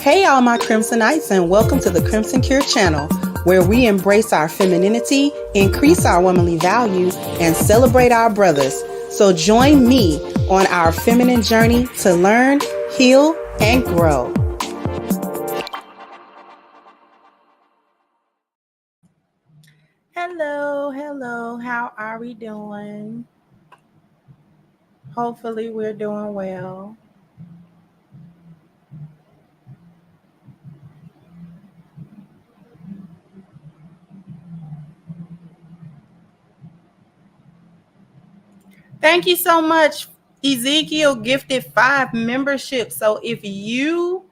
Hey all my Crimsonites, and welcome to the Crimson Cure channel, where we embrace our femininity, increase our womanly values, and celebrate our brothers. So join me on our feminine journey to learn, heal, and grow. Hello, how are we doing? Hopefully we're doing well. Thank you so much. Ezekiel gifted 5 memberships. So if you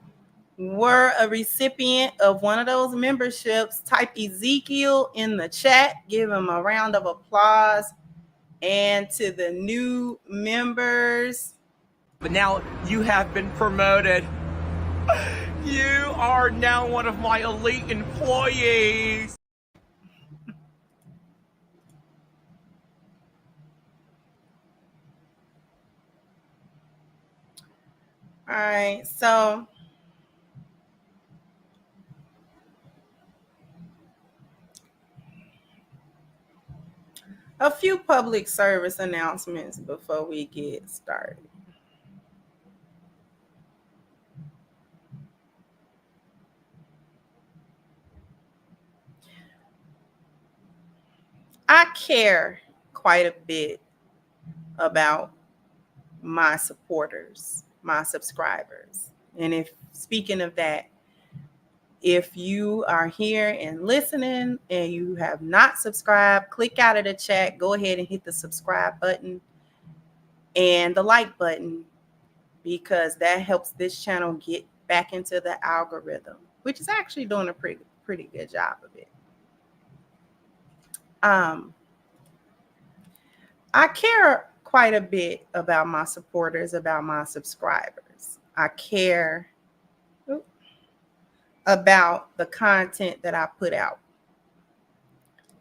were a recipient of one of those memberships, type Ezekiel in the chat. Give him a round of applause. And to the new members. But now you have been promoted. You are now one of my elite employees. All right, so a few public service announcements before we get started. I care quite a bit about my supporters, my subscribers. And if speaking of that, if you are here and listening and you have not subscribed, click out of the chat, go ahead and hit the subscribe button and the like button, because that helps this channel get back into the algorithm, which is actually doing a pretty good job of it. I care quite a bit about my supporters, about my subscribers. I care about the content that I put out.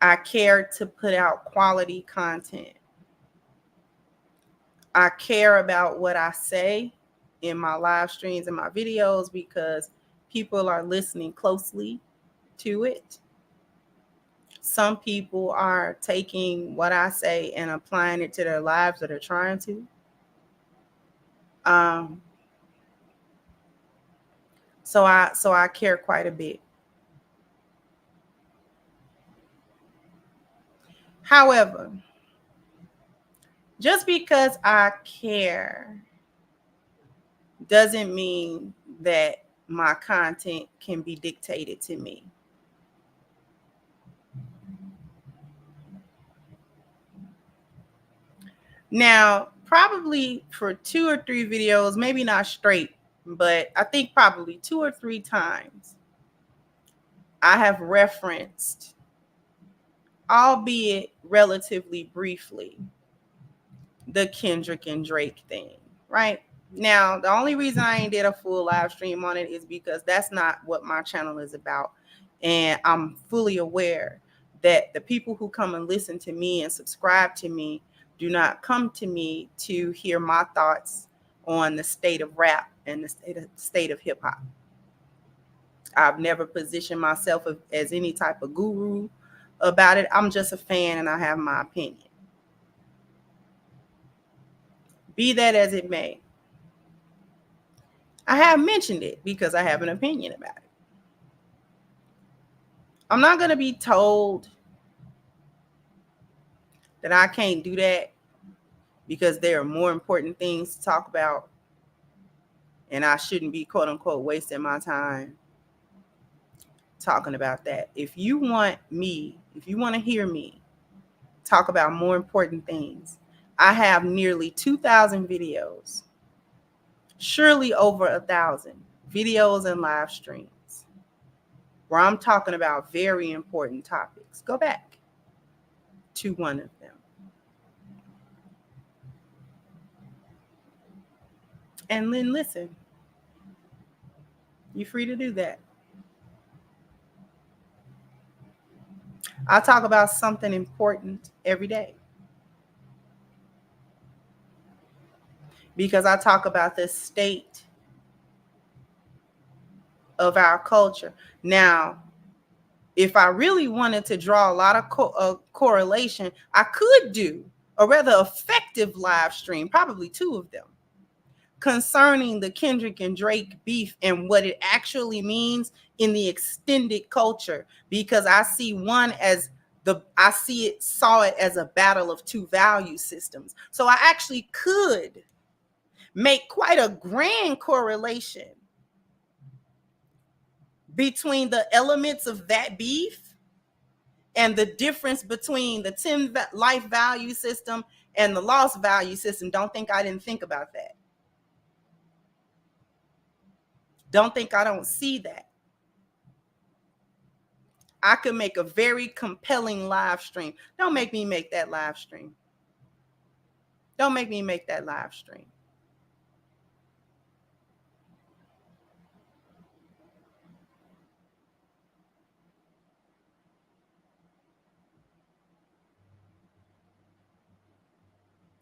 I care to put out quality content. I care about what I say in my live streams and my videos because people are listening closely to it. Some people are taking what I say and applying it to their lives, that are trying to. So I care quite a bit. However, just because I care doesn't mean that my content can be dictated to me. Now, probably for 2 or 3 videos, maybe not straight, but I think probably 2 or 3 times, I have referenced, albeit relatively briefly, the Kendrick and Drake thing, right? Now, the only reason I ain't did a full live stream on it is because that's not what my channel is about. And I'm fully aware that the people who come and listen to me and subscribe to me do not come to me to hear my thoughts on the state of rap and the state of hip hop. I've never positioned myself as any type of guru about it. I'm just a fan and I have my opinion. Be that as it may, I have mentioned it because I have an opinion about it. I'm not going to be told that I can't do that because there are more important things to talk about and I shouldn't be, quote unquote, wasting my time talking about that. If you want to hear me talk about more important things, I have nearly 2,000 videos, surely over 1,000 videos and live streams where I'm talking about very important topics. Go back to one of them and then listen. You're free to do that. I talk about something important every day because I talk about the state of our culture. Now, if I really wanted to draw a lot of correlation, I could do a rather effective live stream, probably 2 of them, concerning the Kendrick and Drake beef and what it actually means in the extended culture, because I see saw it as a battle of 2 value systems. So I actually could make quite a grand correlation between the elements of that beef and the difference between the 10 life value system and the lost value system. Don't think I didn't think about that. Don't think I don't see that. I could make a very compelling live stream. Don't make me make that live stream. Don't make me make that live stream.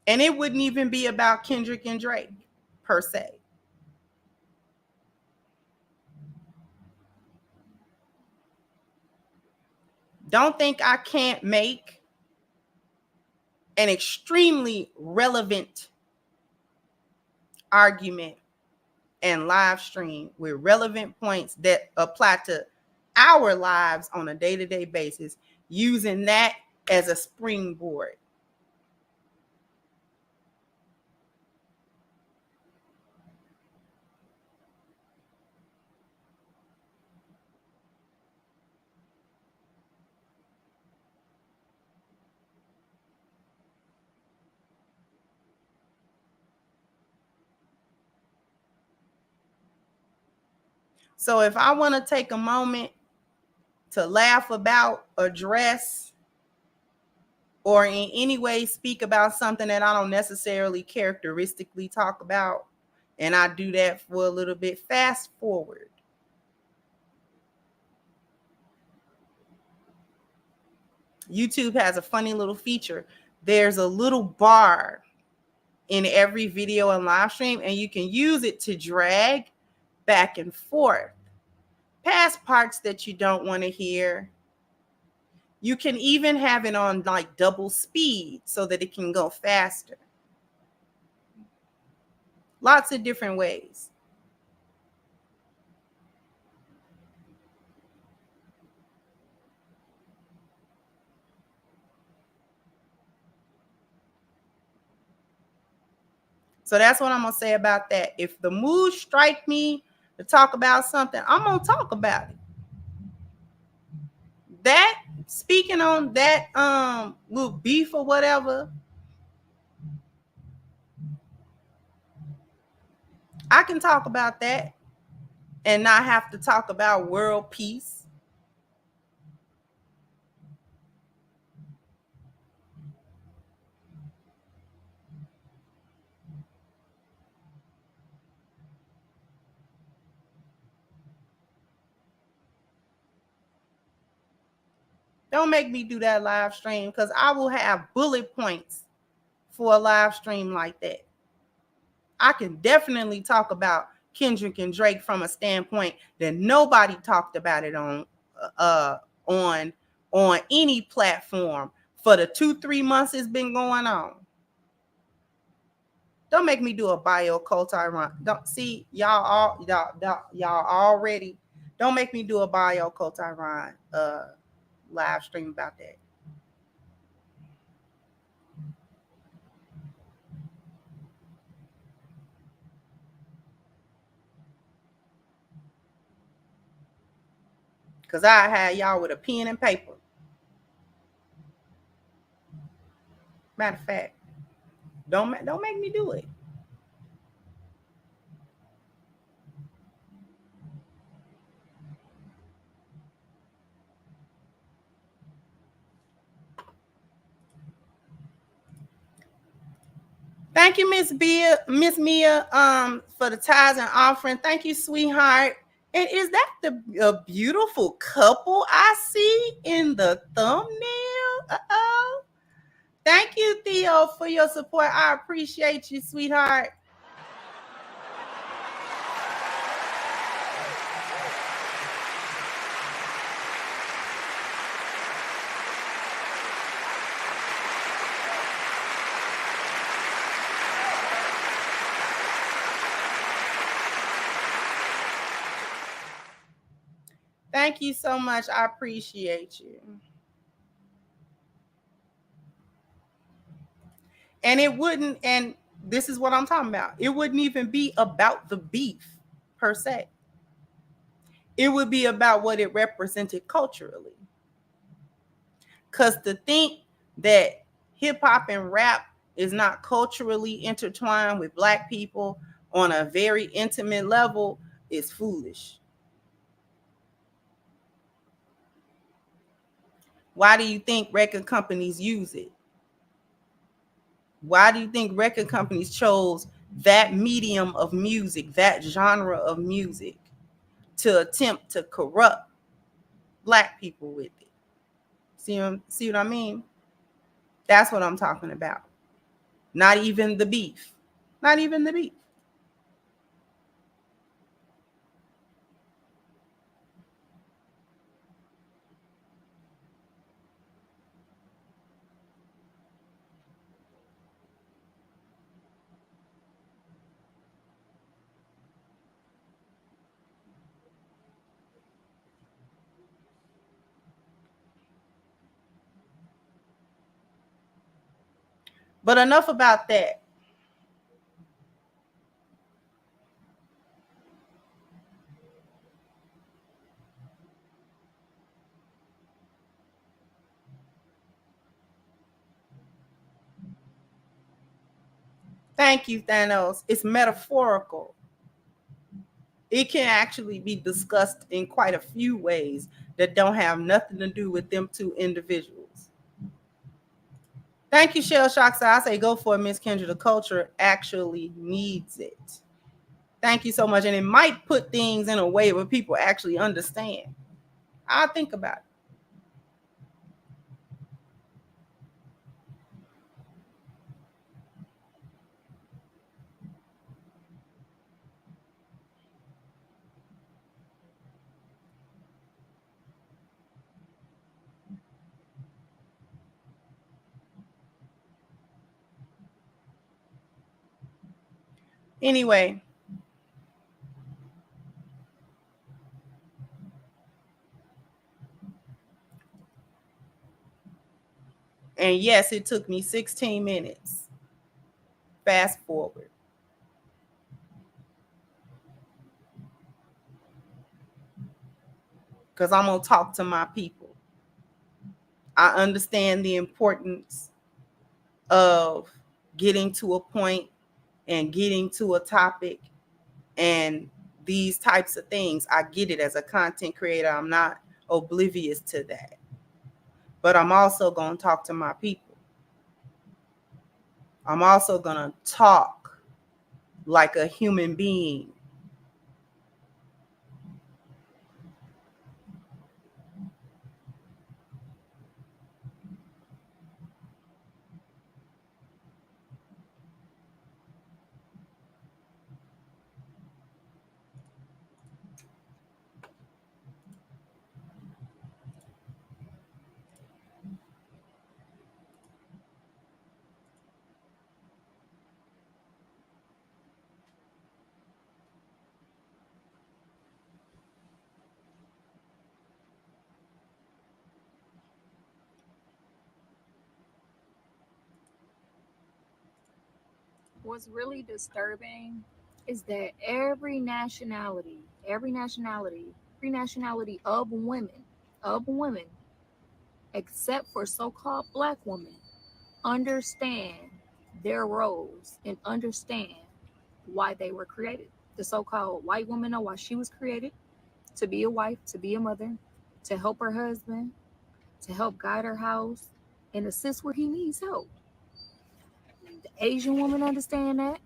And it wouldn't even be about Kendrick and Drake per se. Don't think I can't make an extremely relevant argument and live stream with relevant points that apply to our lives on a day-to-day basis, using that as a springboard. So if I want to take a moment to laugh about, address, or in any way speak about something that I don't necessarily characteristically talk about, and I do that for a little bit, fast forward. YouTube has a funny little feature. There's a little bar in every video and live stream, and you can use it to drag back and forth past parts that you don't want to hear. You can even have it on like double speed so that it can go faster. Lots of different ways. So that's what I'm going to say about that. If the mood strike me to talk about something, I'm going to talk about it. That, speaking on that little beef or whatever, I can talk about that and not have to talk about world peace. Don't make me do that live stream, because I will have bullet points for a live stream like that. I can definitely talk about Kendrick and Drake from a standpoint that nobody talked about it on any platform for the 2-3 months it's been going on. Don't make me do a bio culti run. Don't see y'all already. Don't make me do a bio culti run live stream about that. Cause I had y'all with a pen and paper. Matter of fact, don't make me do it. Thank you, Miss Mia, for the tithes and offering. Thank you, sweetheart. And is that the beautiful couple I see in the thumbnail? Uh-oh. Thank you, Theo, for your support. I appreciate you, sweetheart. Thank you so much. I appreciate you. And it wouldn't, and this is what I'm talking about. It wouldn't even be about the beef per se. It would be about what it represented culturally. Because to think that hip hop and rap is not culturally intertwined with Black people on a very intimate level is foolish. Why do you think record companies use it? Why do you think record companies chose that medium of music, that genre of music, to attempt to corrupt Black people with it? See what I mean? That's what I'm talking about. Not even the beef. Not even the beef. But enough about that. Thank you, Thanos. It's metaphorical. It can actually be discussed in quite a few ways that don't have nothing to do with them two individuals. Thank you, Shell Shock. So I say go for it, Miss Kendra. The culture actually needs it. Thank you so much. And it might put things in a way where people actually understand. I'll think about it. Anyway, and yes, it took me 16 minutes. Fast forward. Because I'm going to talk to my people. I understand the importance of getting to a point and getting to a topic and these types of things. I get it as a content creator. I'm not oblivious to that. But I'm also going to talk to my people. I'm also going to talk like a human being. What's really disturbing is that every nationality of women, except for so-called black women, understand their roles and understand why they were created. The so-called white woman know why she was created: to be a wife, to be a mother, to help her husband, to help guide her house, and assist where he needs help. The Asian woman understand that.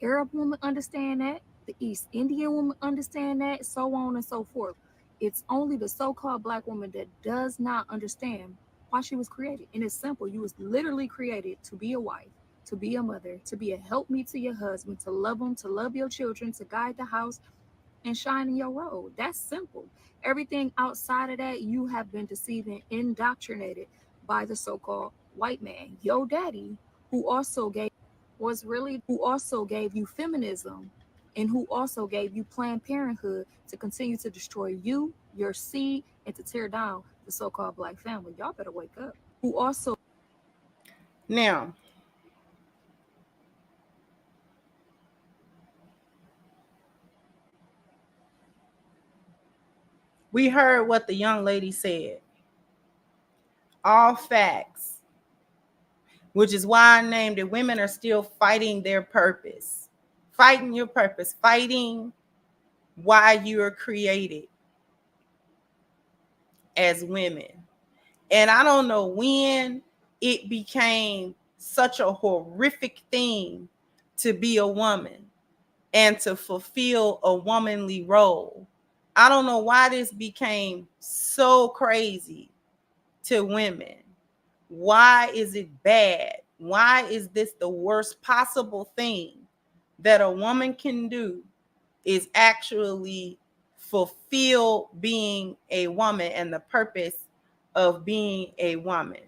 Arab woman understand that. The East Indian woman understand that. So on and so forth. It's only the so-called black woman that does not understand why she was created. And it's simple. You was literally created to be a wife, to be a mother, to be a helpmeet to your husband, to love them, to love your children, to guide the house, and shine in your road. That's simple. Everything outside of that, you have been deceived and indoctrinated by the so-called white man. Your daddy, who also gave you feminism, and who also gave you Planned Parenthood to continue to destroy you, your seed, and to tear down the so-called black family. Y'all better wake up. Who also Now, we heard what the young lady said. All facts, which is why I named it Women Are Still Fighting Their Purpose. Fighting your purpose, fighting why you are created as women. And I don't know when it became such a horrific thing to be a woman and to fulfill a womanly role. I don't know why this became so crazy to women. Why is it bad? Why is this the worst possible thing that a woman can do is actually fulfill being a woman and the purpose of being a woman?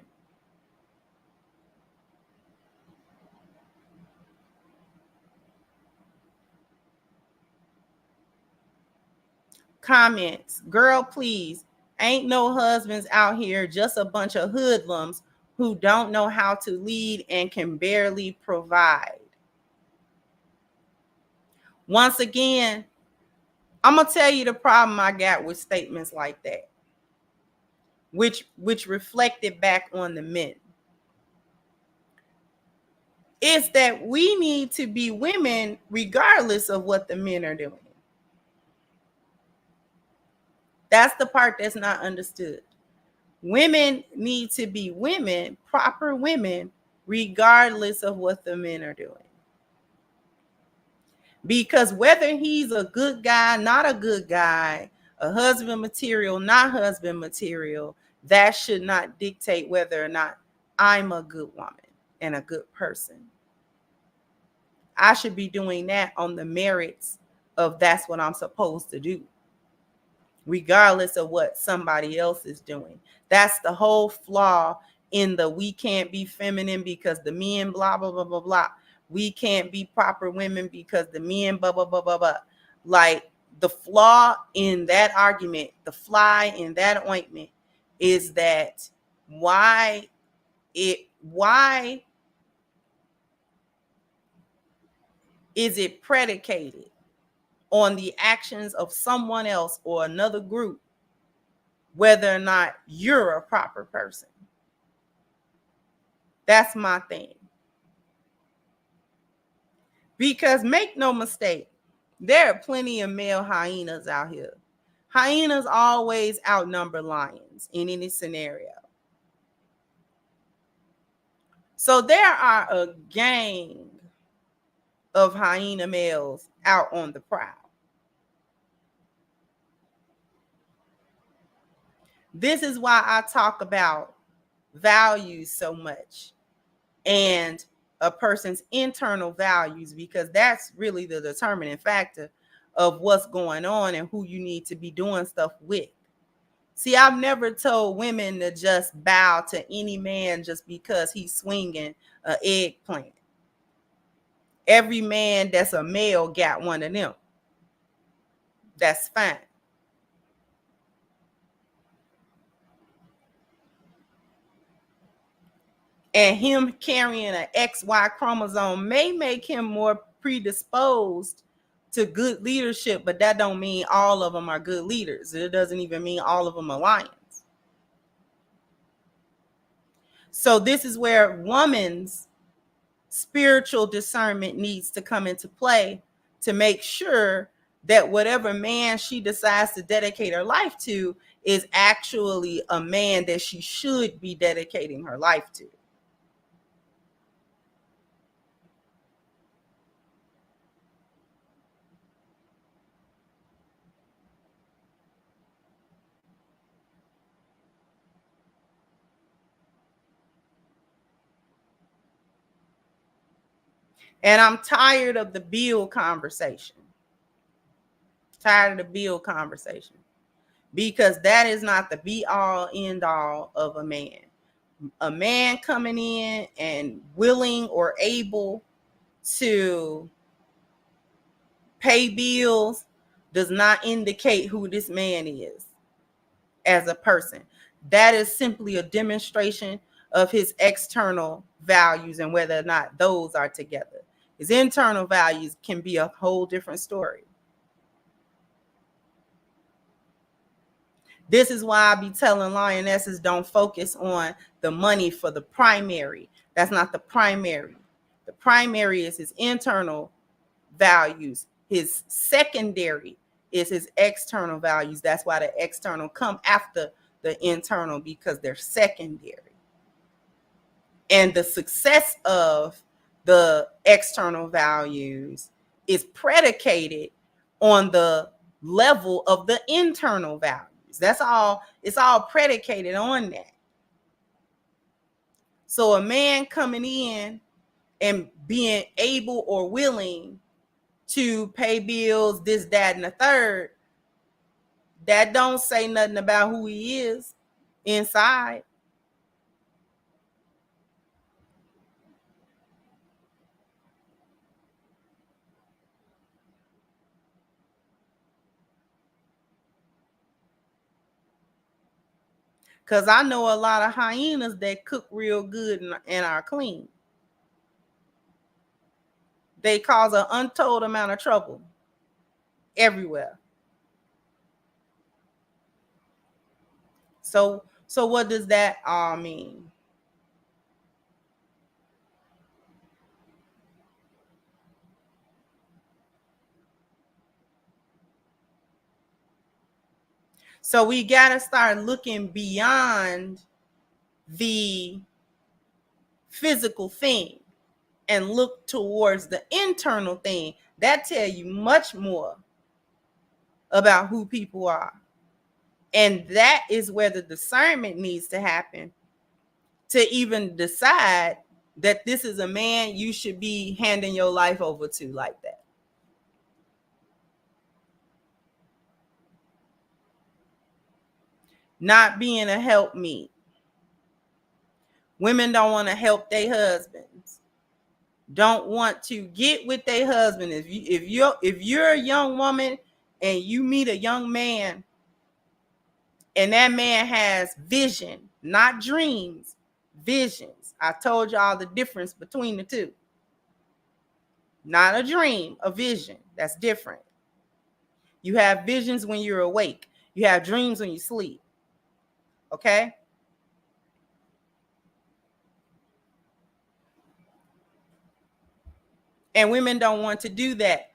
Comments. Girl, please. Ain't no husbands out here, just a bunch of hoodlums who don't know how to lead and can barely provide. Once again, I'm gonna tell you the problem I got with statements like that, which reflected back on the men. Is that we need to be women regardless of what the men are doing. That's the part that's not understood. Women need to be women, proper women, regardless of what the men are doing. Because whether he's a good guy, not a good guy, a husband material, not husband material, that should not dictate whether or not I'm a good woman and a good person. I should be doing that on the merits of that's what I'm supposed to do, regardless of what somebody else is doing. That's the whole flaw in the we can't be feminine because the men blah blah blah blah blah. We can't be proper women because the men blah blah blah blah blah. Like the flaw in that argument, the fly in that ointment is that why is it predicated on the actions of someone else or another group, whether or not you're a proper person? That's my thing. Because make no mistake, there are plenty of male hyenas out here. Hyenas always outnumber lions in any scenario. So there are a gang of hyena males out on the prowl. This is why I talk about values so much and a person's internal values, because that's really the determining factor of what's going on and who you need to be doing stuff with. See, I've never told women to just bow to any man just because he's swinging an eggplant. Every man that's a male got one of them. That's fine. And him carrying an XY chromosome may make him more predisposed to good leadership, but that don't mean all of them are good leaders. It doesn't even mean all of them are lions. So this is where woman's spiritual discernment needs to come into play to make sure that whatever man she decides to dedicate her life to is actually a man that she should be dedicating her life to. And I'm tired of the bill conversation. Tired of the bill conversation. Because that is not the be all end all of a man. A man coming in and willing or able to pay bills does not indicate who this man is as a person. That is simply a demonstration of his external values and whether or not those are together. His internal values can be a whole different story. This is why I be telling lionesses don't focus on the money for the primary. That's not the primary. The primary is his internal values. His secondary is his external values. That's why the external come after the internal, because they're secondary. And the success of the external values is predicated on the level of the internal values. That's all. It's all predicated on that. So a man coming in and being able or willing to pay bills, this, that, and the third, that don't say nothing about who he is inside. Because I know a lot of hyenas that cook real good and are clean. They cause an untold amount of trouble everywhere. So what does that all mean? So we got to start looking beyond the physical thing and look towards the internal thing. That tell you much more about who people are. And that is where the discernment needs to happen to even decide that this is a man you should be handing your life over to like that. Not being a helpmeet. Women don't want to help their husbands. Don't want to get with their husband. If you're a young woman and you meet a young man and that man has vision, not dreams, visions. I told y'all the difference between the two. Not a dream, a vision. That's different. You have visions when you're awake. You have dreams when you sleep. Okay? And women don't want to do that.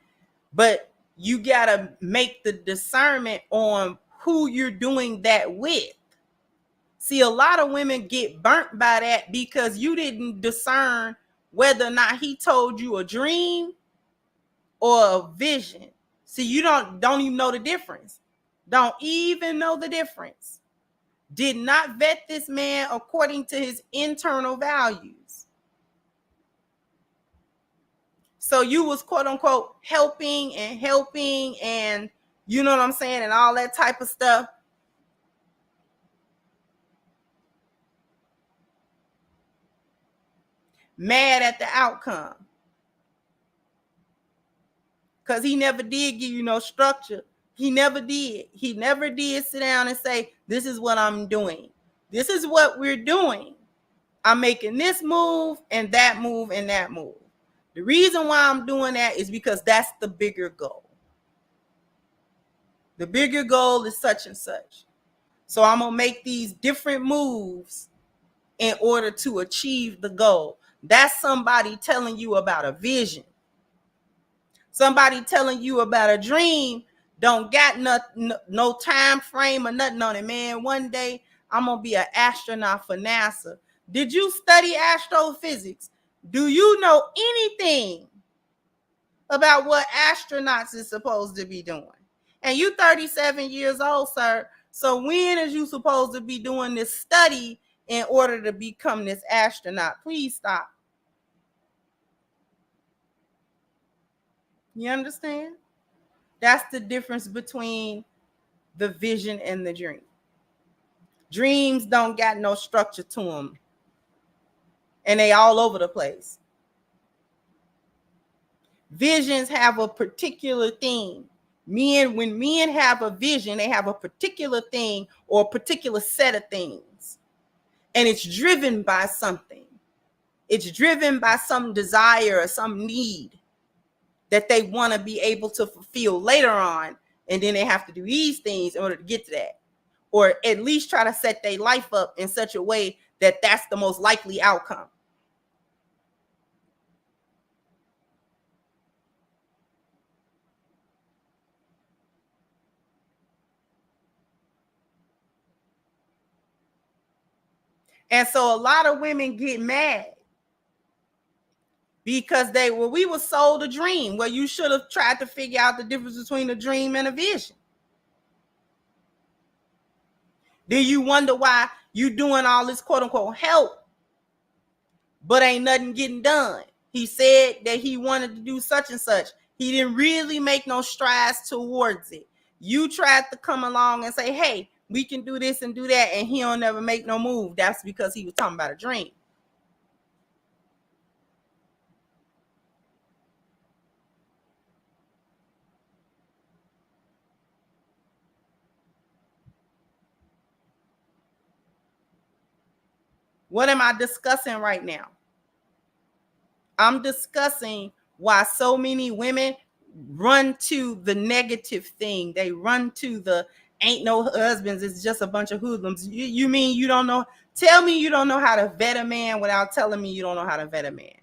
But you got to make the discernment on who you're doing that with. See, a lot of women get burnt by that because you didn't discern whether or not he told you a dream or a vision. See, you don't even know the difference. Don't even know the difference. Did not vet this man according to his internal values. So you was quote unquote helping and you know what I'm saying, and all that type of stuff. Mad at the outcome. Because he never did give you no structure. He never did. He never did sit down and say, this is what I'm doing. This is what we're doing. I'm making this move and that move and that move. The reason why I'm doing that is because that's the bigger goal. The bigger goal is such and such. So I'm going to make these different moves in order to achieve the goal. That's somebody telling you about a vision. Somebody telling you about a dream don't got no time frame or nothing on it, man. One day I'm going to be an astronaut for NASA. Did you study astrophysics? Do you know anything about what astronauts is supposed to be doing? And you 37 years old, sir. So when is you supposed to be doing this study in order to become this astronaut? Please stop. You understand? That's the difference between the vision and the dream. Dreams don't got no structure to them. And they all over the place. Visions have a particular thing. When men have a vision, they have a particular thing or a particular set of things. And it's driven by something. It's driven by some desire or some need that they want to be able to fulfill later on. And then they have to do these things in order to get to that. Or at least try to set their life up in such a way that that's the most likely outcome. And so a lot of women get mad because we were sold a dream. Well, you should have tried to figure out the difference between a dream and a vision. Do you wonder why you doing all this quote unquote help, but ain't nothing getting done? He said that he wanted to do such and such. He didn't really make no strides towards it. You tried to come along and say, hey, we can do this and do that, and he don't never make no move. That's because he was talking about a dream. What am I discussing right now? I'm discussing why so many women run to the negative thing. They run to the ain't no husbands. It's just a bunch of hoodlums. You mean you don't know? Tell me you don't know how to vet a man without telling me you don't know how to vet a man.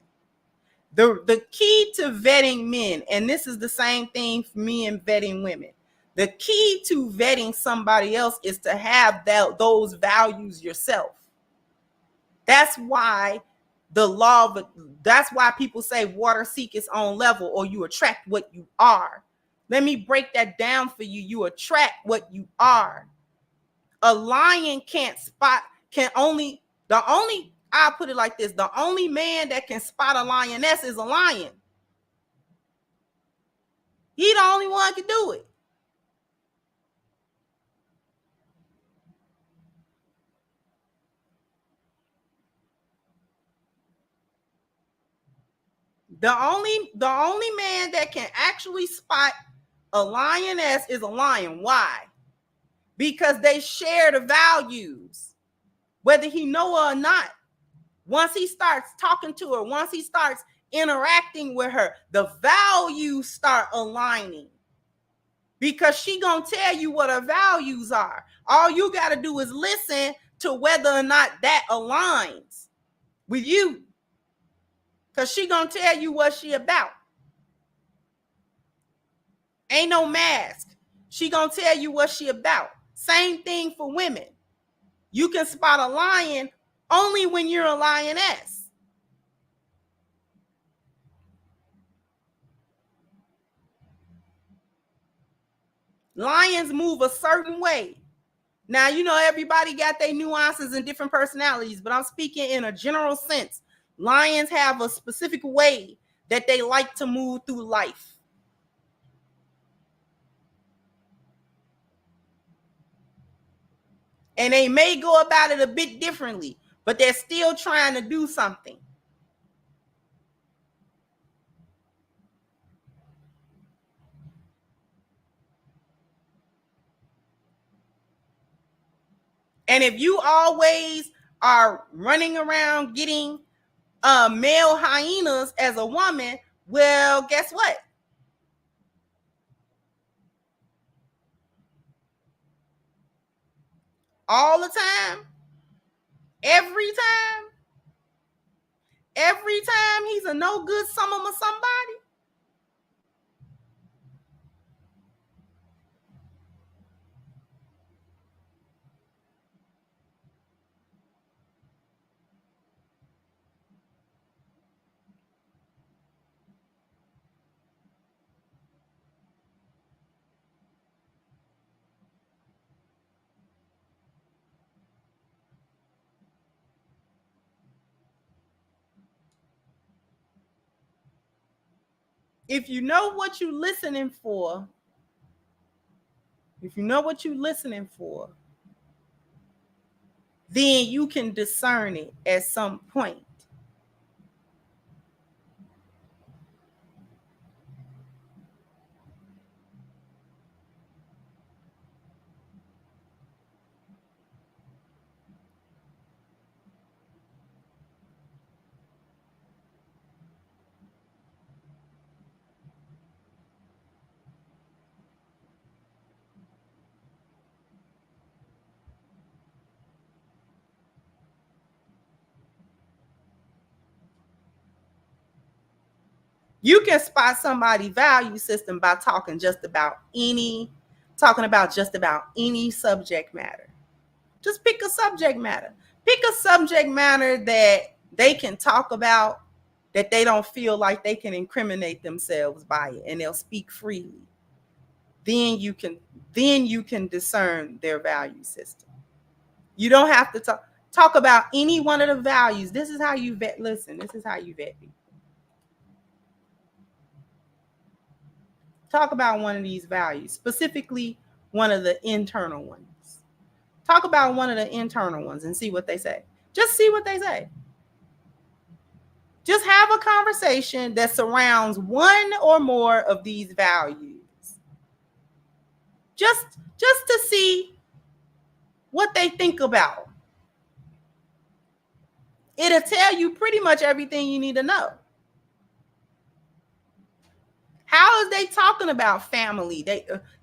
The key to vetting men, and this is the same thing for me and vetting women. The key to vetting somebody else is to have those values yourself. That's why that's why people say water seek its own level, or you attract what you are. Let me break that down for you. You attract what you are. A lion I'll put it like this. The only man that can spot a lioness is a lion. He the only one can do it. The only man that can actually spot a lioness is a lion. Why? Because they share the values, whether he know her or not. Once he starts talking to her, once he starts interacting with her, the values start aligning. Because she gonna tell you what her values are. All you gotta do is listen to whether or not that aligns with you. Because she gonna tell you what she about. Ain't no mask. She gonna tell you what she about. Same thing for women. You can spot a lion only when you're a lioness. Lions move a certain way. Now, you know, everybody got their nuances and different personalities, but I'm speaking in a general sense. Lions have a specific way that they like to move through life. And they may go about it a bit differently, but they're still trying to do something. And if you always are running around getting male hyenas as a woman, well, guess what? All the time, every time he's a no good some of somebody. If you know what you're listening for, then you can discern it at some point. You can spot somebody's value system by talking about just about any subject matter. Just pick a subject matter. Pick a subject matter that they can talk about, that they don't feel like they can incriminate themselves by it, and they'll speak freely. Then you can discern their value system. You don't have to talk about any one of the values. This is how you vet. Listen, this is how you vet people. Talk about one of these values, specifically one of the internal ones. Talk about one of the internal ones and see what they say. Just see what they say. Just have a conversation that surrounds one or more of these values. Just to see what they think about. It'll tell you pretty much everything you need to know. How is they talking about family?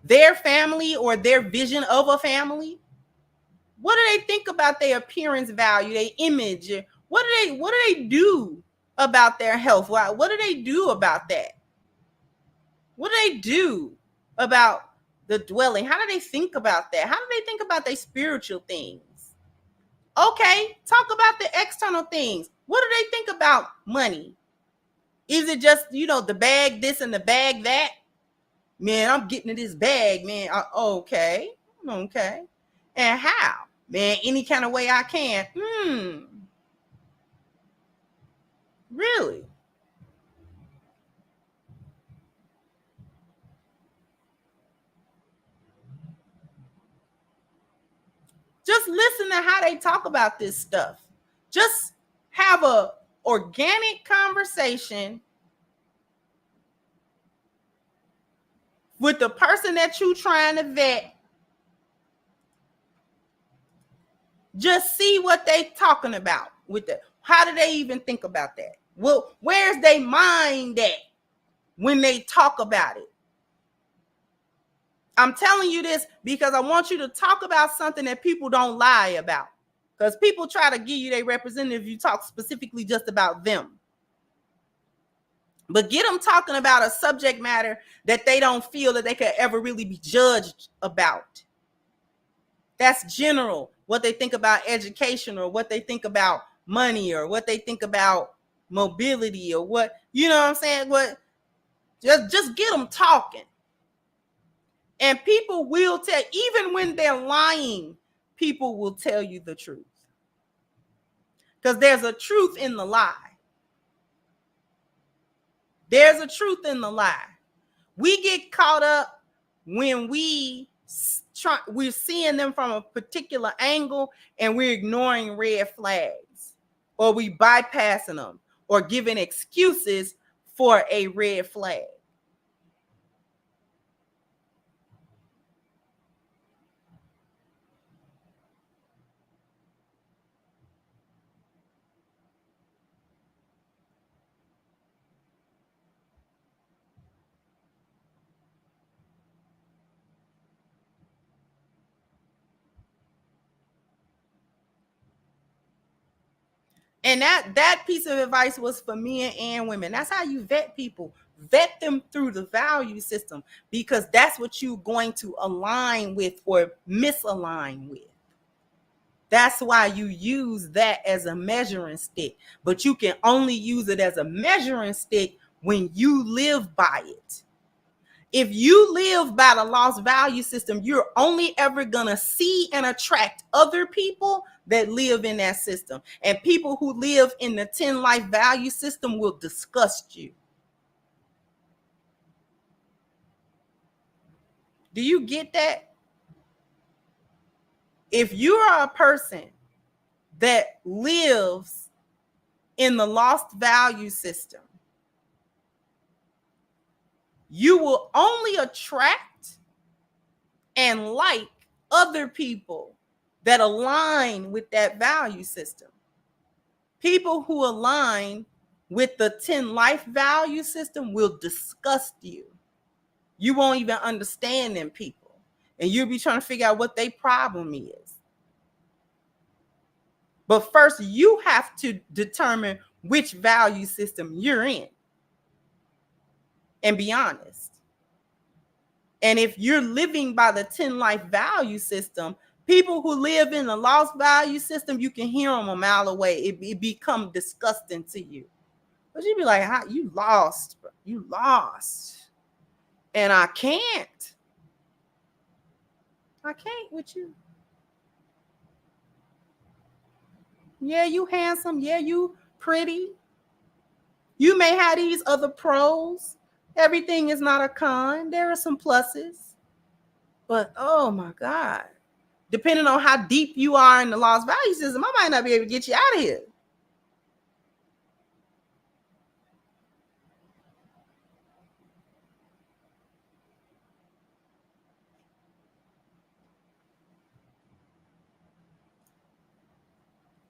Their family or their vision of a family? What do they think about their appearance value, their image? What do they do about their health? What do they do about that? What do they do about the dwelling? How do they think about that? How do they think about their spiritual things? Okay, talk about the external things. What do they think about money? Is it just, the bag this and the bag that? Man, I'm getting to this bag, man. Okay. And how? Man, any kind of way I can. Really? Just listen to how they talk about this stuff. Just have a organic conversation with the person that you trying to vet. Just see what they talking about with that. How do they even think about that? Well, where's their mind at when they talk about it? I'm telling you this because I want you to talk about something that people don't lie about. Because people try to give you their representative, you talk specifically just about them. But get them talking about a subject matter that they don't feel that they could ever really be judged about. That's general, what they think about education or what they think about money or what they think about mobility or what, you know what I'm saying? What, just get them talking. And people will tell, even when they're lying, people will tell you the truth. Because there's a truth in the lie. There's a truth in the lie. We get caught up when we're seeing them from a particular angle and we're ignoring red flags, or we bypassing them or giving excuses for a red flag. And that piece of advice was for men and women. That's how you vet people. Vet them through the value system, because that's what you're going to align with or misalign with. That's why you use that as a measuring stick. But you can only use it as a measuring stick when you live by it. If you live by the lost value system, you're only ever going to see and attract other people that live in that system. And people who live in the 10 life value system will disgust you. Do you get that? If you are a person that lives in the lost value system, you will only attract and like other people that align with that value system. People who align with the 10 life value system will disgust you. You won't even understand them people. And you'll be trying to figure out what their problem is. But first, you have to determine which value system you're in. And be honest. And if you're living by the 10 life value system, people who live in the lost value system, you can hear them a mile away. It become disgusting to you. But you be like, how you lost, bro. You lost. And I can't with you. Yeah, you handsome. Yeah, you pretty. You may have these other pros. Everything is not a con. There are some pluses. But oh my God. Depending on how deep you are in the lost value system, I might not be able to get you out of here.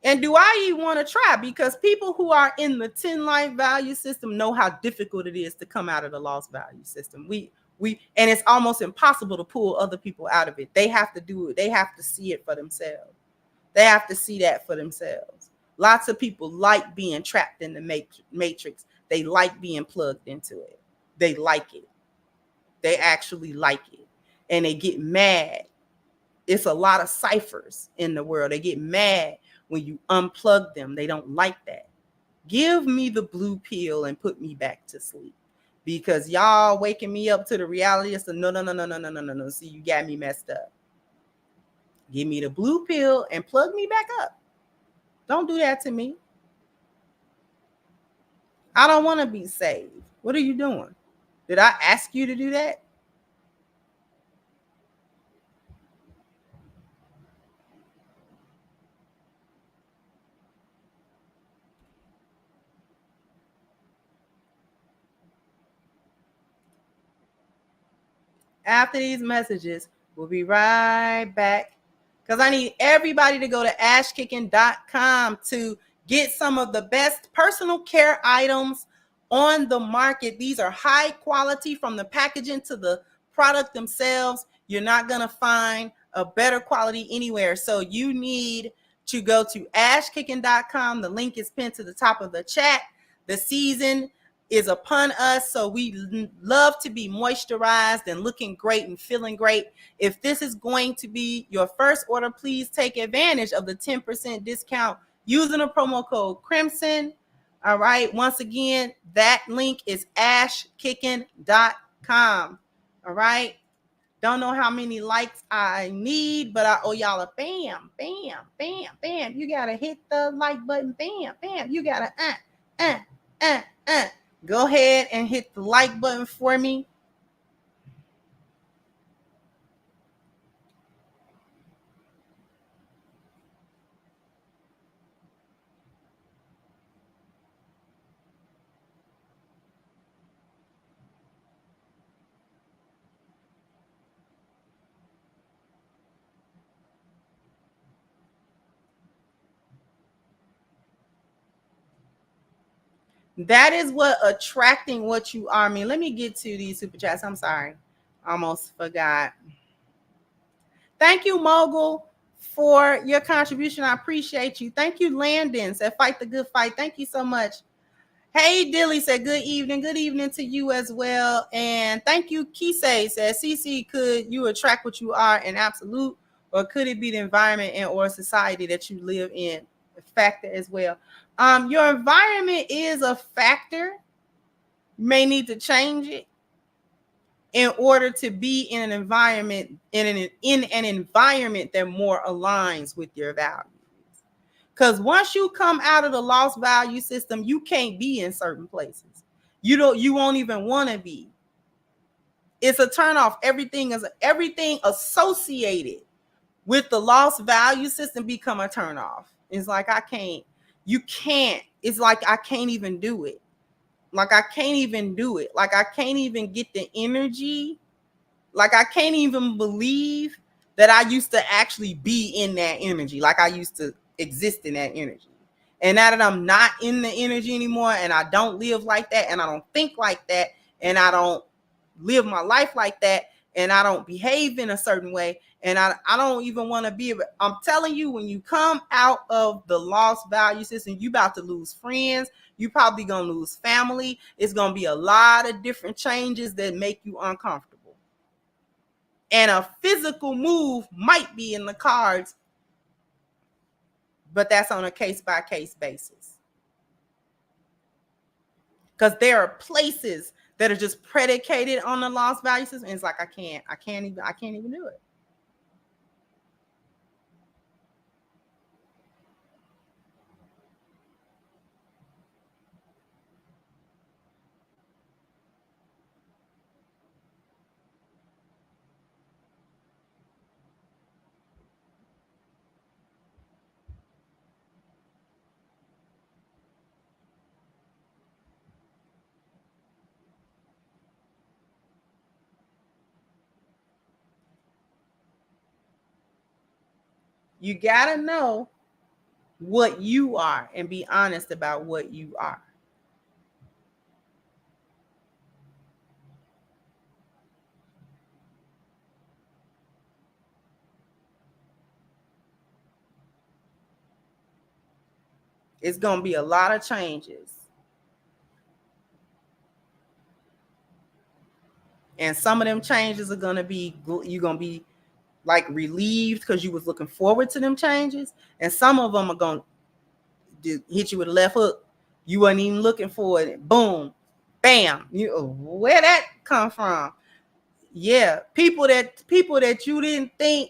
And do I even want to try? Because people who are in the 10 life value system know how difficult it is to come out of the lost value system. And it's almost impossible to pull other people out of it. They have to do it. They have to see it for themselves. They have to see that for themselves. Lots of people like being trapped in the matrix. They like being plugged into it. They like it. They actually like it. and they get mad. It's a lot of ciphers in the world. They get mad when you unplug them. They don't like that. Give me the blue pill and put me back to sleep. Because y'all waking me up to the reality. It's a no. See, you got me messed up. Give me the blue pill and plug me back up. Don't do that to me. I don't want to be saved. What are you doing? Did I ask you to do that? After these messages, we'll be right back. Because I need everybody to go to ashkicking.com to get some of the best personal care items on the market. These are high quality from the packaging to the product themselves. You're not going to find a better quality anywhere. So you need to go to ashkicking.com. The link is pinned to the top of the chat. The season is upon us, so we love to be moisturized and looking great and feeling great. If this is going to be your first order, please take advantage of the 10% discount using the promo code Crimson. All right, once again, that link is ashkicking.com. All right, don't know how many likes I need, but I owe y'all a bam. You gotta hit the like button. Bam. You gotta Go ahead and hit the like button for me. That is what attracting what you are mean. Let me get to these super chats. I'm sorry. Almost forgot. Thank you, Mogul, for your contribution. I appreciate you. Thank you, Landon, said fight the good fight. Thank you so much. Hey, Dilly said good evening. Good evening to you as well. And thank you, Kisei said, CC, could you attract what you are in absolute, or could it be the environment and or society that you live in? A factor as well. Your environment is a factor. You may need to change it in order to be in an environment in an environment that more aligns with your values. Because once you come out of the lost value system, you can't be in certain places. You won't even want to be. It's a turnoff. Everything associated with the lost value system become a turnoff. It's like I can't. You can't. It's like I can't even do it. Like I can't even do it. Like I can't even get the energy. Like I can't even believe that I used to actually be in that energy. Like I used to exist in that energy. And now that I'm not in the energy anymore, and I don't live like that, and I don't think like that, and I don't live my life like that, and I don't behave in a certain way, and I don't even want to be. I'm telling you, when you come out of the lost value system, you about to lose friends. You probably gonna lose family. It's gonna be a lot of different changes that make you uncomfortable. And a physical move might be in the cards, but that's on a case-by-case basis. Because there are places that are just predicated on the lost value system. And it's like I can't even do it. You got to know what you are and be honest about what you are. It's going to be a lot of changes. And some of them changes are gonna be, you're gonna be like relieved because you was looking forward to them changes, and some of them are gonna hit you with a left hook. You wasn't even looking for it. Boom, bam. You, where that come from? Yeah, people that you didn't think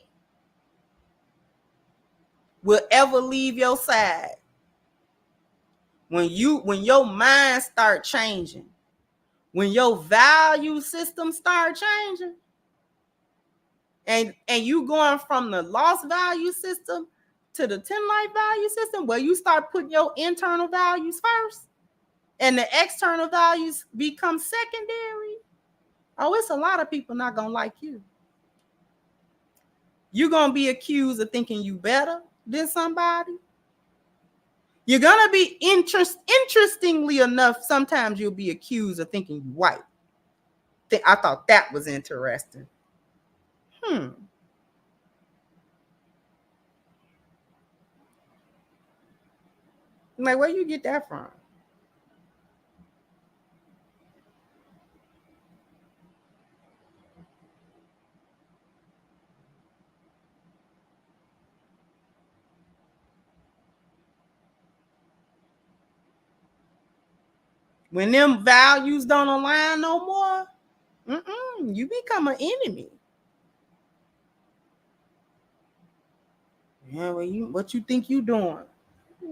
will ever leave your side. When your mind start changing, when your value system start changing, and you going from the lost value system to the 10 life value system, where you start putting your internal values first and the external values become secondary. Oh, it's a lot of people not gonna like you. You're gonna be accused of thinking you better than somebody. You're gonna be interestingly enough, sometimes you'll be accused of thinking you white. I thought that was interesting. Like, where you get that from? When them values don't align no more, you become an enemy. Yeah, well, what you think you doing?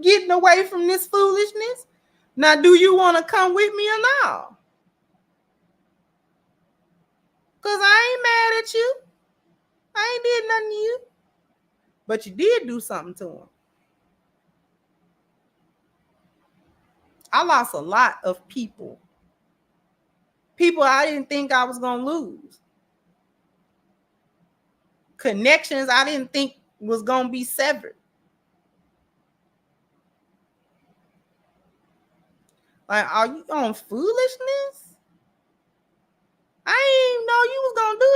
Getting away from this foolishness? Now, do you want to come with me or not? Because I ain't mad at you. I ain't did nothing to you. But you did do something to him. I lost a lot of people. People I didn't think I was going to lose. Connections I didn't think was going to be severed. Like, are you on foolishness? I didn't even know you was going to do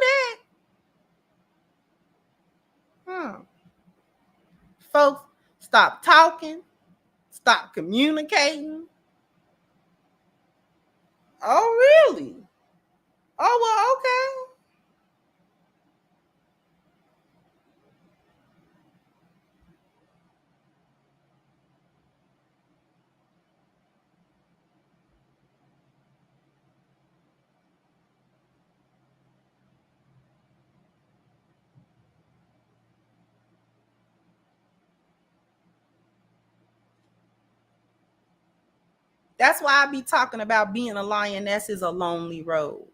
that. Folks, stop talking. Stop communicating. Oh, really? Oh, well, okay. That's why I be talking about being a lioness is a lonely road.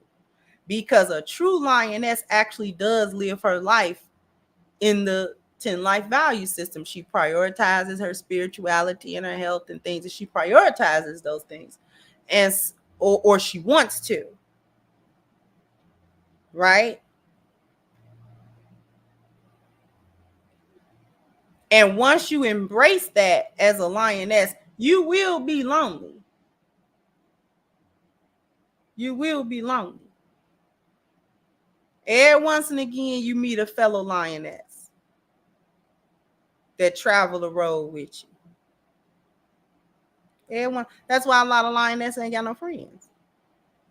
Because a true lioness actually does live her life in the 10 life value system. She prioritizes her spirituality and her health and things, and she prioritizes those things. And or she wants to. Right? And once you embrace that as a lioness, you will be lonely. You will be lonely. Every once and again, you meet a fellow lioness that travel the road with you. Everyone. That's why a lot of lionesses ain't got no friends.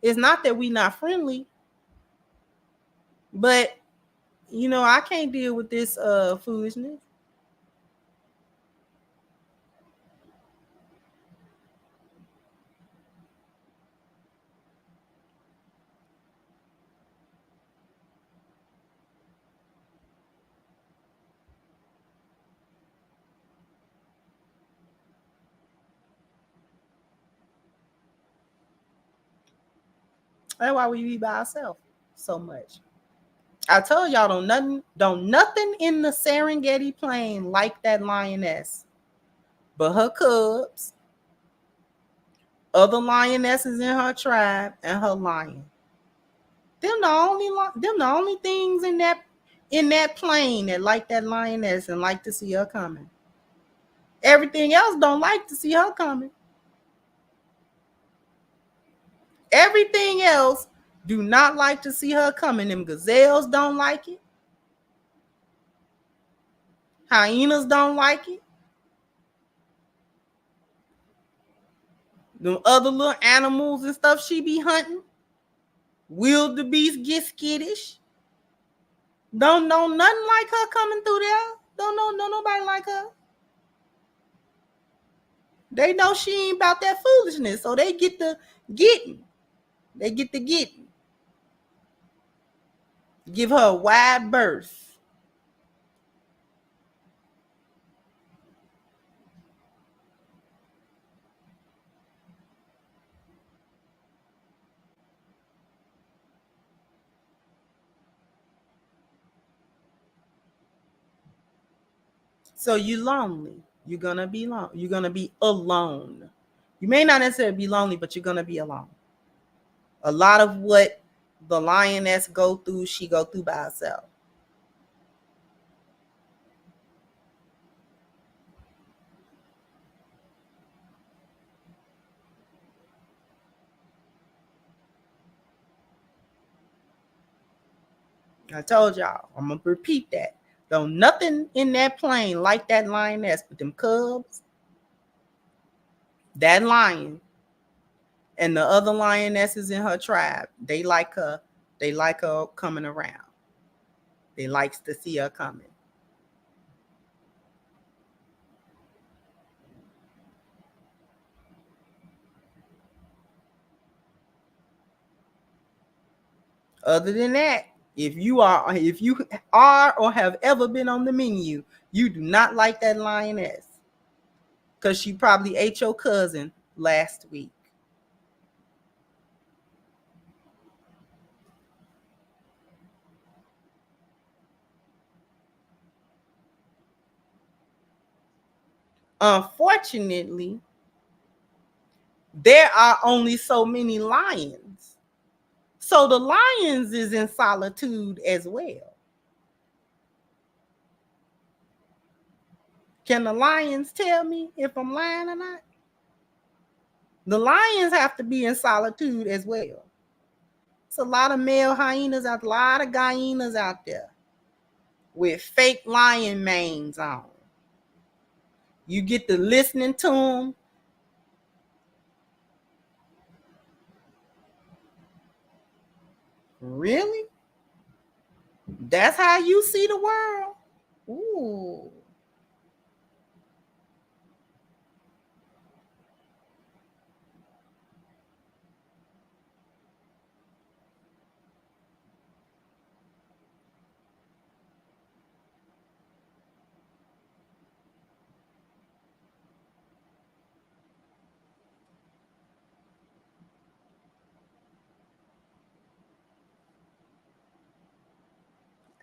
It's not that we not friendly, but I can't deal with this foolishness. That's why we be by ourselves so much. I told y'all don't nothing in the Serengeti plain like that lioness, but her cubs, other lionesses in her tribe, and her lion. Them the only things in that plain that like that lioness and like to see her coming. Everything else don't like to see her coming. Everything else do not like to see her coming. Them gazelles don't like it. Hyenas don't like it. Them other little animals and stuff she be hunting, Wildebeest get skittish. Don't know nothing like her coming through there. Don't know nobody like her. They know she ain't about that foolishness, so they get the getting. They get the getting. Give her a wide berth. So you're lonely. You're gonna be alone. You're gonna be alone. You may not necessarily be lonely, but you're gonna be alone. A lot of what the lioness go through, she go through by herself. I told y'all, I'm gonna repeat that. Don't nothing in that plane like that lioness, but them cubs, that lion, and the other lionesses in her tribe, they like her. They like her coming around. They likes to see her coming. Other than that, if you are or have ever been on the menu, you do not like that lioness because she probably ate your cousin last week. Unfortunately, there are only so many lions. So the lions is in solitude as well. Can the lions tell me if I'm lying or not? The lions have to be in solitude as well. It's a lot of male hyenas out, a lot of hyenas out there with fake lion manes on. You get to listening to them. Really? That's how you see the world? Ooh.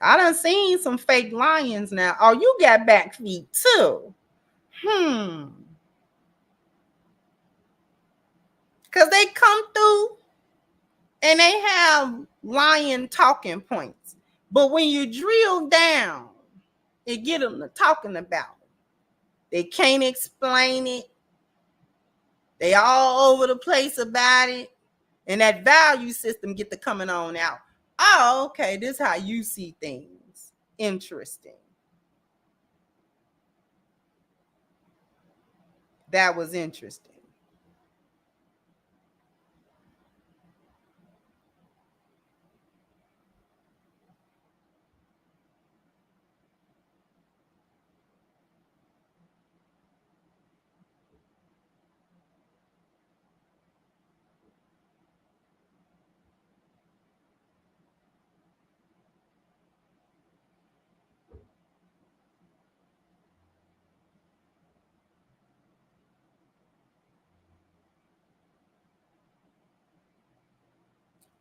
I done seen some fake lions now. Oh, you got back feet too. Because they come through and they have lion talking points. But when you drill down and get them to talking about it, they can't explain it. They all over the place about it. And that value system get to coming on out. Oh, okay, this is how you see things. Interesting. That was interesting.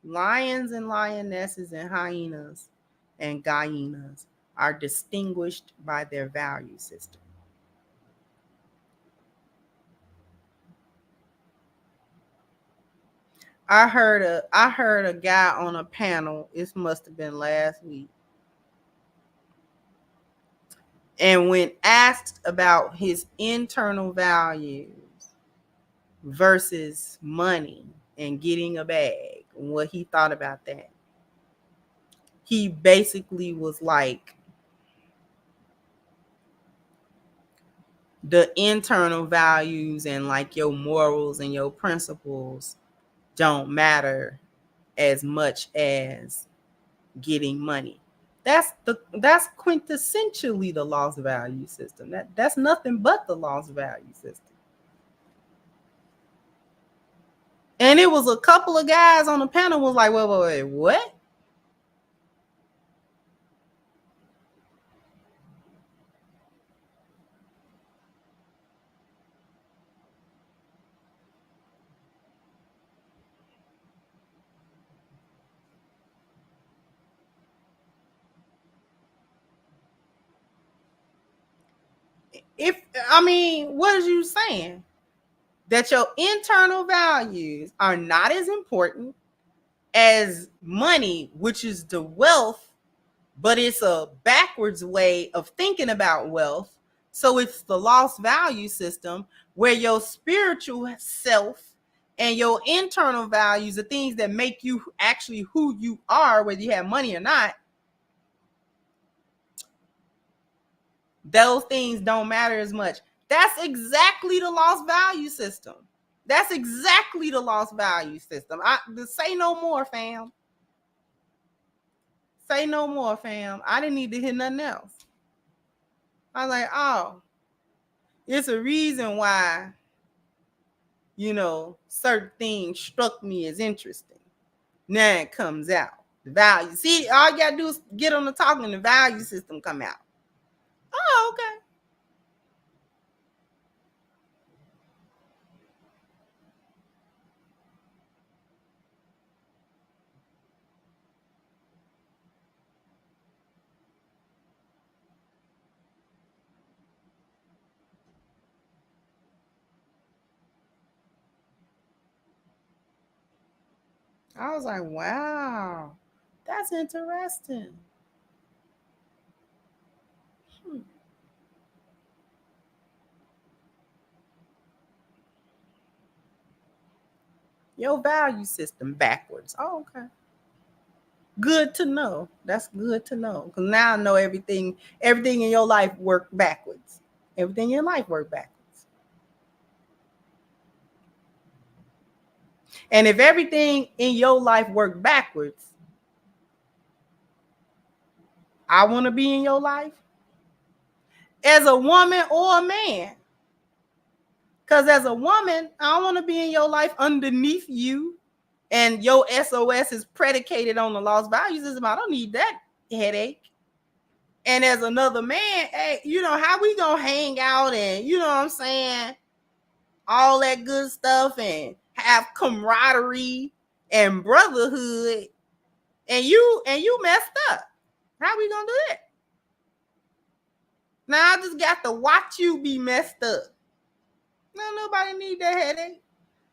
Lions and lionesses and hyenas and hyenas are distinguished by their value system. I heard a guy on a panel, it must have been last week. And when asked about his internal values versus money and getting a bag, what he thought about that, he basically was like, the internal values and like your morals and your principles don't matter as much as getting money. That's quintessentially the lost value system. That's nothing but the lost value system. And it was a couple of guys on the panel was like, wait, what? What are you saying? That your internal values are not as important as money, which is the wealth, but it's a backwards way of thinking about wealth. So it's the lost value system where your spiritual self and your internal values, the things that make you actually who you are, whether you have money or not, those things don't matter as much. That's exactly the lost value system. That's exactly the lost value system. Say no more, fam. Say no more, fam. I didn't need to hear nothing else. I was like, oh, it's a reason why, certain things struck me as interesting. Now it comes out. The value. See, all you gotta do is get on the talk and the value system come out. Oh, okay. I was like, wow, that's interesting. Your value system backwards. Oh, okay. Good to know. That's good to know. Because now I know everything in your life worked backwards. Everything in your life worked backwards. And if everything in your life worked backwards, I want to be in your life as a woman or a man. Because as a woman, I don't want to be in your life underneath you. And your SOS is predicated on the lost value system. I don't need that headache. And as another man, hey, how we gonna hang out and what I'm saying, all that good stuff and have camaraderie and brotherhood, and you messed up. How we gonna do that? Now I just got to watch you be messed up. No, nobody need that headache.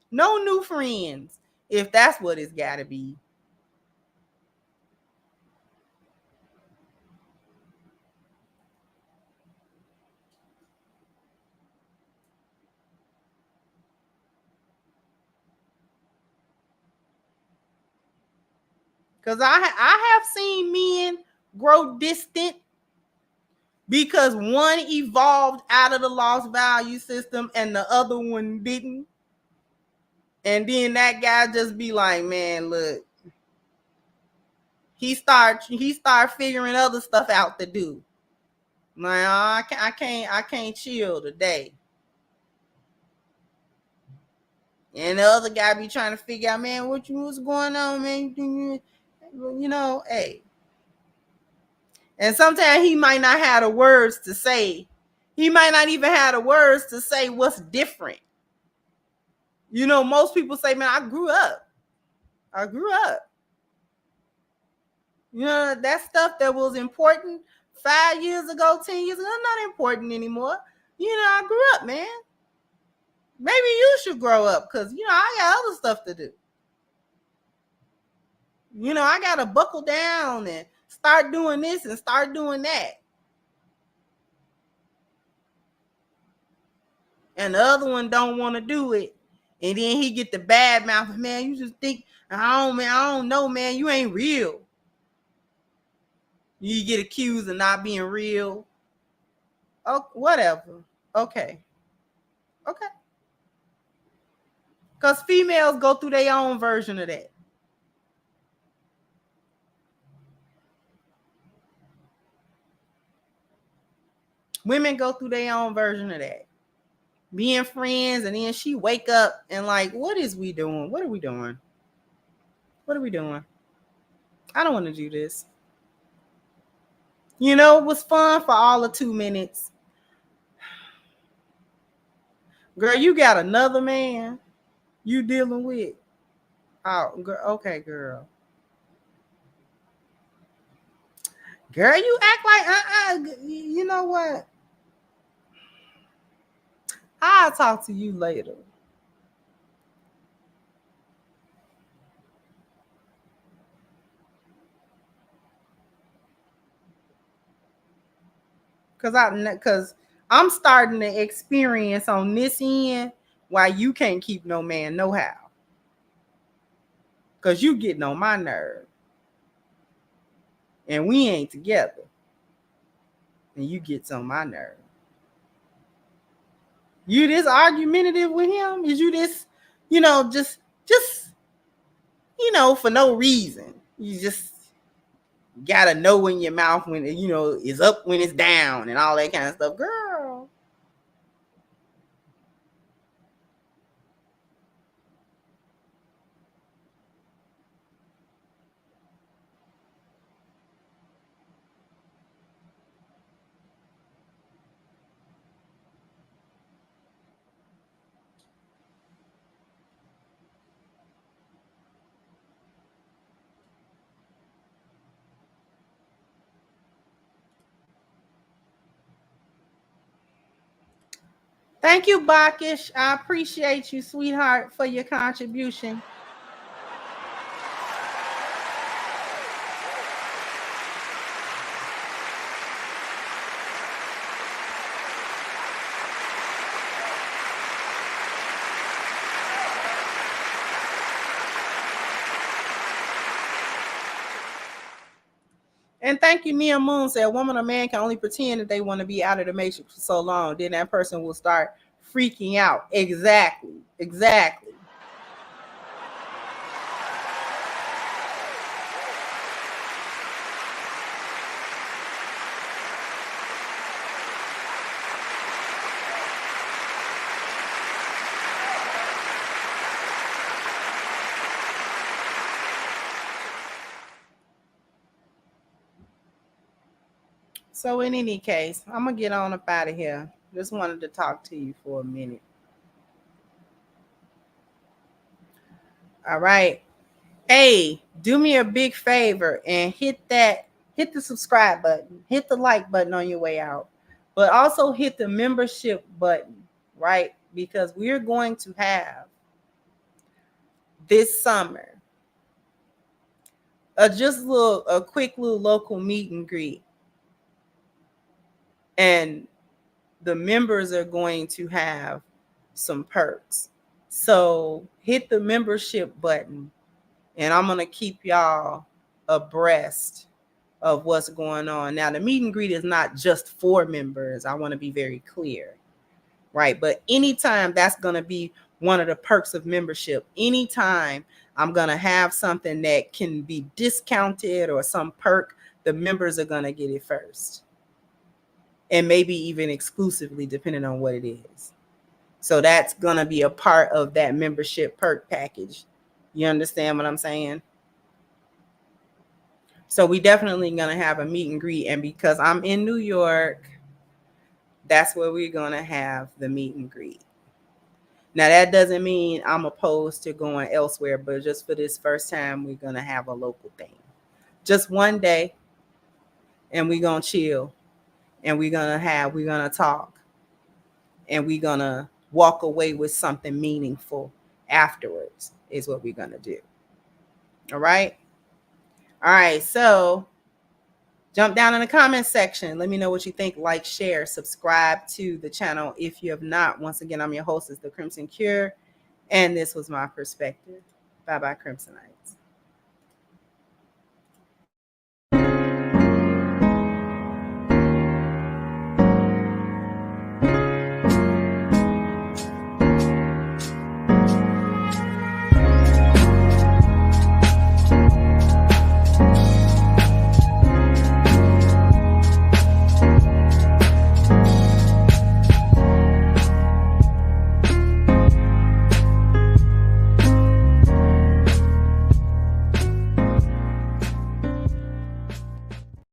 No new friends, if that's what it's gotta be. Because I have seen men grow distant because one evolved out of the lost value system and the other one didn't. And then that guy just be like, man, look, he start figuring other stuff out to do. I'm like, oh, I can't chill today. And the other guy be trying to figure out, man, what's going on, man? Hey. And sometimes he might not have the words to say. He might not even have the words to say what's different. Most people say, man, I grew up. That stuff that was important 5 years ago, 10 years ago, not important anymore. I grew up, man. Maybe you should grow up because, I got other stuff to do. I got to buckle down and start doing this and start doing that. And the other one don't want to do it. And then he get the bad mouth. Man, you just think, I don't know, man. You ain't real. You get accused of not being real. Oh, whatever. Okay. Because females go through their own version of that. Women go through their own version of that. Being friends, and then she wake up and like, what is we doing? What are we doing? What are we doing? I don't want to do this. You know, it was fun for all of 2 minutes. Girl, you got another man you dealing with. Oh, girl, okay, girl. Girl, you act like you know what? I'll talk to you later. Cause I'm starting to experience on this end why you can't keep no man no how. Cause you getting on my nerve. And we ain't together. And you gets on my nerve. You this argumentative with him? Is you this, just for no reason. You just gotta know in your mouth when it's up, when it's down, and all that kind of stuff. Girl. Thank you, Bakish. I appreciate you, sweetheart, for your contribution. And thank you, Nia Moon said, a woman or man can only pretend that they want to be out of the matrix for so long. Then that person will start freaking out. Exactly. So in any case, I'm going to get on up out of here. Just wanted to talk to you for a minute. All right. Hey, do me a big favor and hit the subscribe button, hit the like button on your way out, but also hit the membership button, right? Because we're going to have this summer a quick little local meet and greet. And the members are going to have some perks. So hit the membership button, and I'm going to keep y'all abreast of what's going on. Now, the meet and greet is not just for members. I want to be very clear, right? But anytime, that's going to be one of the perks of membership. Anytime I'm going to have something that can be discounted or some perk, the members are going to get it first. And maybe even exclusively, depending on what it is. So that's going to be a part of that membership perk package. You understand what I'm saying? So we definitely going to have a meet and greet. And because I'm in New York, that's where we're going to have the meet and greet. Now, that doesn't mean I'm opposed to going elsewhere, but just for this first time, we're going to have a local thing. Just one day, and we're going to chill. And we're going to talk, and we're going to walk away with something meaningful afterwards is what we're going to do. All right. So jump down in the comment section. Let me know what you think. Like, share, subscribe to the channel if you have not. Once again, I'm your hostess, The Crimson Cure, and this was my perspective. Bye-bye, Crimsonite.